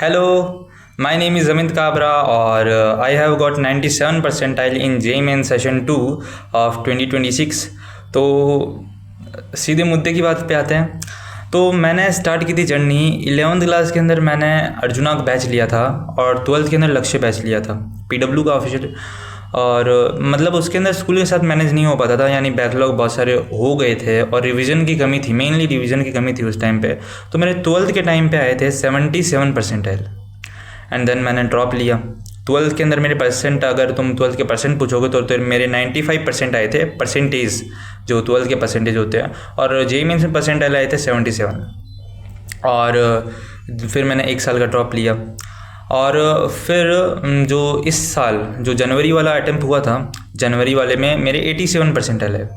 Hello, my name is Amit Kabra और I have got 97 percentile in JEE Main Session 2 of 2026। तो सीधे मुद्दे की बात पे आते हैं। तो मैंने स्टार्ट की थी जर्नी 11th क्लास के अंदर मैंने अर्जुना का बैच लिया था और 12th के अंदर लक्ष्य बैच लिया था PW का ऑफिशियल। और मतलब उसके अंदर स्कूल के साथ मैनेज नहीं हो पाता था, यानी बैकलॉग बहुत सारे हो गए थे और रिवीजन की कमी थी, मेनली रिवीजन की कमी थी उस टाइम पे। तो मेरे 12th के टाइम पे आए थे 77 परसेंटाइल एंड देन मैंने ड्रॉप लिया। 12th के अंदर मेरे परसेंट, अगर तुम 12th के परसेंट पूछोगे तो मेरे 95% आए थे, परसेंटेज जो 12th के परसेंटेज होते हैं। और JEE मेंस में परसेंटाइल आए थे 77। और फिर मैंने 1 साल का ड्रॉप लिया। और फिर जो इस साल जो जनवरी वाला अटेम्प्ट हुआ था, जनवरी वाले में मेरे 87 परसेंटाइल है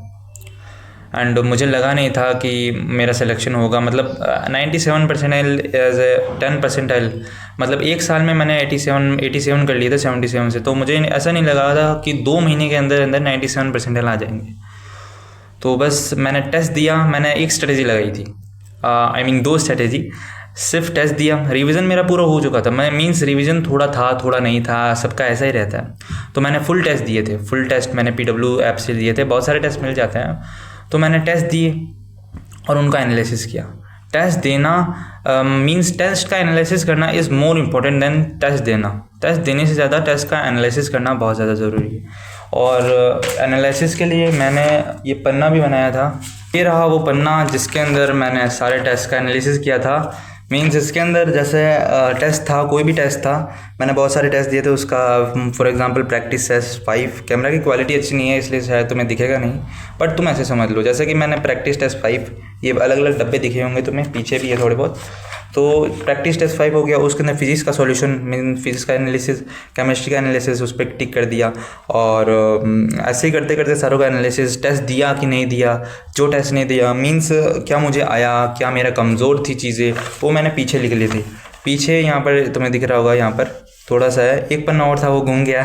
एंड मुझे लगा नहीं था कि मेरा सिलेक्शन होगा। मतलब 97 परसेंटाइल एज ए 10 परसेंटाइल, मतलब 1 साल में मैंने 87 कर लिए थे 77 से। तो मुझे ऐसा नहीं लगा था कि 2 महीने के अंदर अंदर 97 परसेंटाइल आ जाएंगे। तो बस मैंने टेस्ट दिया, मैंने एक स्ट्रेटजी लगाई थी, आई मीन 2 स्ट्रेटजी। सिर्फ टेस्ट दिया, रिवीजन मेरा पूरा हो चुका था। मैं मीन्स रिवीजन थोड़ा था थोड़ा नहीं था, सबका ऐसा ही रहता है। तो मैंने फुल टेस्ट दिए थे, फुल टेस्ट मैंने PW ऐप से दिए थे, बहुत सारे टेस्ट मिल जाते हैं। तो मैंने टेस्ट दिए और उनका एनालिसिस किया। टेस्ट देना मीन्स टेस्ट का एनालिसिस करना is more important than test देना। टेस्ट देने से ज़्यादा टेस्ट का एनालिसिस करना बहुत ज़्यादा ज़रूरी है। और एनालिसिस के लिए मैंने ये पन्ना भी बनाया था। ये रहा वो पन्ना जिसके अंदर मैंने सारे टेस्ट का एनालिसिस किया था। मीन्स इसके अंदर जैसे टेस्ट था, कोई भी टेस्ट था, मैंने बहुत सारे टेस्ट दिए थे उसका। For example practice test 5, camera की क्वालिटी अच्छी नहीं है इसलिए शायद तुम्हें दिखेगा नहीं, बट तुम ऐसे समझ लो जैसे कि मैंने प्रैक्टिस टेस्ट 5, ये अलग अलग डब्बे दिखे होंगे तुम्हें, पीछे भी है थोड़े बहुत। तो प्रैक्टिस टेस्ट 5 हो गया, उसके अंदर फिजिक्स का सॉल्यूशन, मीन फिजिक्स का एनालिसिस, केमिस्ट्री का एनालिसिस, उस पर टिक कर दिया। और ऐसे ही करते करते सारों का एनालिसिस, टेस्ट दिया कि नहीं दिया, जो टेस्ट नहीं दिया मीन्स क्या मुझे आया, क्या मेरा कमज़ोर थी चीज़ें, वो मैंने पीछे लिख ली थी। पीछे यहाँ पर तुम्हें दिख रहा होगा, यहाँ पर थोड़ा सा है, एक पन्ना और था वो घूम गया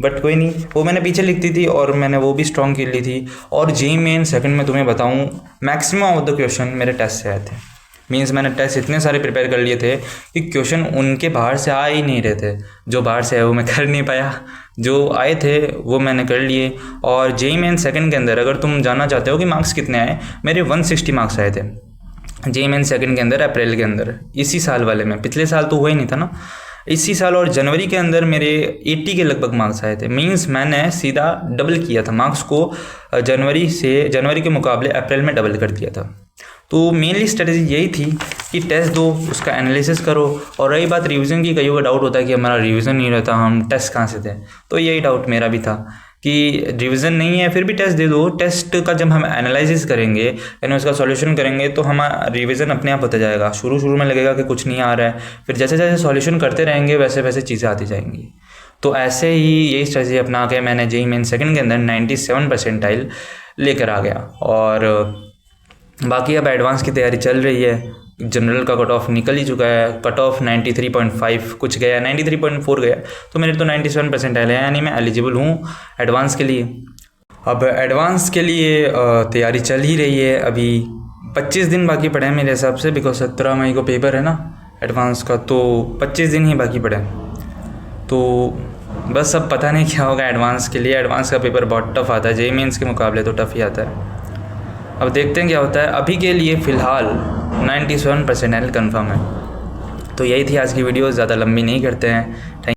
बट कोई नहीं, वो मैंने पीछे लिखती थी और मैंने वो भी स्ट्रॉन्ग कर ली थी। और JEE मेन सेकंड में तुम्हें बताऊँ मैक्सिमम ऑफ द क्वेश्चन मेरे टेस्ट से आए थे। मीन्स मैंने टेस्ट इतने सारे प्रिपेयर कर लिए थे कि क्वेश्चन उनके बाहर से आ ही नहीं रहे थे। जो बाहर से आए वो मैं कर नहीं पाया, जो आए थे वो मैंने कर लिए। और JEE मेन सेकंड के अंदर अगर तुम जानना चाहते हो कि मार्क्स कितने आए, मेरे 160 मार्क्स आए थे JEE मेन सेकंड के अंदर, अप्रैल के अंदर, इसी साल वाले में। पिछले साल तो हुआ ही नहीं था ना, इसी साल। और जनवरी के अंदर मेरे 80 के लगभग मार्क्स आए थे। मींस मैंने सीधा डबल किया था मार्क्स को, जनवरी के मुकाबले अप्रैल में डबल कर दिया था। तो मेनली स्ट्रेटजी यही थी कि टेस्ट दो, उसका एनालिसिस करो। और रही बात रिवीजन की, कईयों का डाउट होता है कि हमारा रिवीजन नहीं रहता, हम टेस्ट कहाँ से दें। तो यही डाउट मेरा भी था कि रिवीजन नहीं है फिर भी टेस्ट दे दो। टेस्ट का जब हम एनालिसिस करेंगे यानी उसका सॉल्यूशन करेंगे तो हमारा रिवीजन अपने आप होता जाएगा। शुरू में लगेगा कि कुछ नहीं आ रहा है, फिर जैसे जैसे सॉल्यूशन करते रहेंगे वैसे वैसे चीज़ें आती जाएंगी। तो ऐसे ही यही स्ट्रेटजी अपना के मैंने JEE मेन सेकंड के अंदर 97 परसेंटाइल लेकर आ गया। और बाकी अब एडवांस की तैयारी चल रही है। जनरल का कट ऑफ निकल ही चुका है, कट ऑफ 93.5 कुछ गया, 93.4 गया। तो मेरे तो 97 परसेंटाइल है, यानी मैं एलिजिबल हूँ एडवांस के लिए। अब एडवांस के लिए तैयारी चल ही रही है। अभी 25 दिन बाकी पड़े हैं मेरे हिसाब से, बिकॉज 17 मई को पेपर है ना एडवांस का, तो 25 दिन ही बाकी पड़े हैं। तो बस अब पता नहीं क्या होगा एडवांस के लिए। एडवांस का पेपर बहुत टफ आता है, JEE मेंस के मुकाबले तो टफ ही आता है। अब देखते हैं क्या होता है। अभी के लिए फ़िलहाल 97 परसेंटाइल कन्फर्म है। तो यही थी आज की वीडियो, ज़्यादा लंबी नहीं करते हैं। थैंक